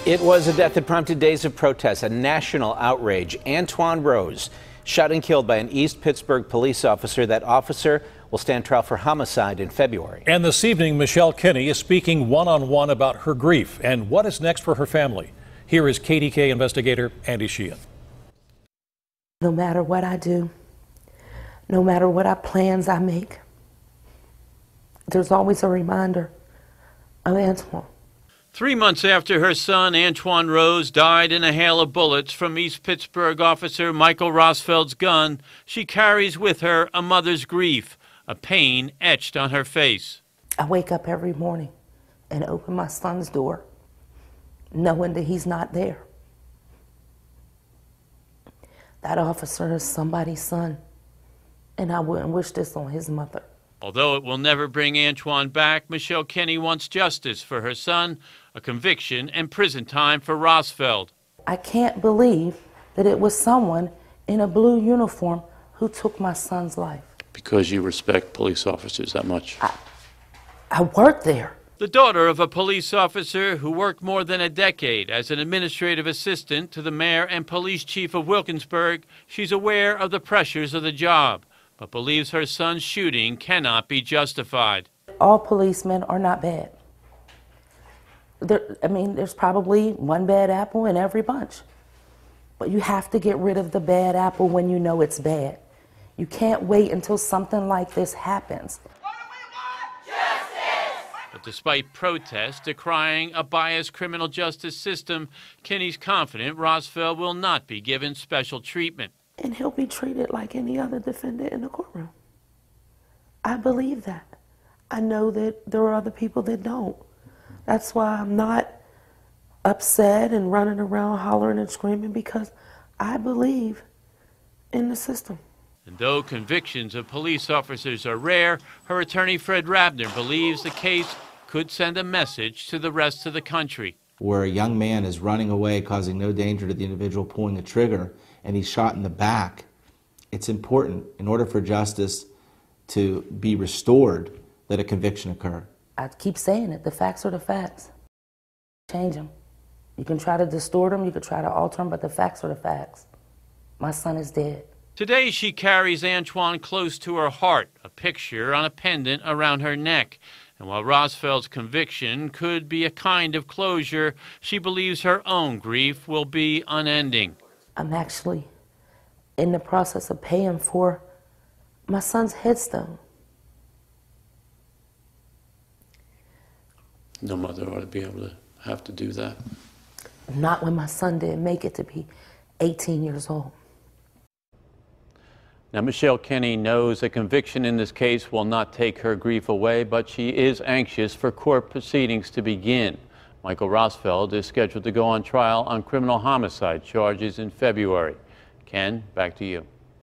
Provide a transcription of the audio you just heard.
It was a death that prompted days of protest, a national outrage. Antwon Rose, shot and killed by an East Pittsburgh police officer. That officer will stand trial for homicide in February. And this evening, Michelle Kenney is speaking one-on-one about her grief and what is next for her family. Here is KDKA investigator Andy Sheehan. No matter what I do, no matter what plans I make, there's always a reminder of Antwon. 3 months after her son, Antwon Rose, died in a hail of bullets from East Pittsburgh officer Michael Rosfeld's gun, she carries with her a mother's grief, a pain etched on her face. I wake up every morning and open my son's door, knowing that he's not there. That officer is somebody's son, and I wouldn't wish this on his mother. Although it will never bring Antwon back, Michelle Kenney wants justice for her son, a conviction, and prison time for Rosfeld. I can't believe that it was someone in a blue uniform who took my son's life. Because you respect police officers that much? I worked there. The daughter of a police officer who worked more than a decade as an administrative assistant to the mayor and police chief of Wilkinsburg, she's aware of the pressures of the job, but believes her son's shooting cannot be justified. All policemen are not bad. There's probably one bad apple in every bunch. But you have to get rid of the bad apple when you know it's bad. You can't wait until something like this happens. What do we want? Justice! But despite protests decrying a biased criminal justice system, Kenney's confident Rosfeld will not be given special treatment. And he'll be treated like any other defendant in the courtroom. I believe that. I know that there are other people that don't. That's why I'm not upset and running around hollering and screaming, because I believe in the system. And though convictions of police officers are rare, her attorney Fred Rabner believes the case could send a message to the rest of the country. Where a young man is running away, causing no danger to the individual pulling the trigger, and he's shot in the back, it's important, in order for justice to be restored, that a conviction occur. I keep saying it, the facts are the facts. Change them. You can try to distort them, you can try to alter them, but the facts are the facts. My son is dead. Today she carries Antwon close to her heart, a picture on a pendant around her neck. And while Rosfeld's conviction could be a kind of closure, she believes her own grief will be unending. I'm actually in the process of paying for my son's headstone. No mother ought to be able to have to do that. Not when my son didn't make it to be 18 years old. Now, Michelle Kenney knows a conviction in this case will not take her grief away, but she is anxious for court proceedings to begin. Michael Rosfeld is scheduled to go on trial on criminal homicide charges in February. Ken, back to you.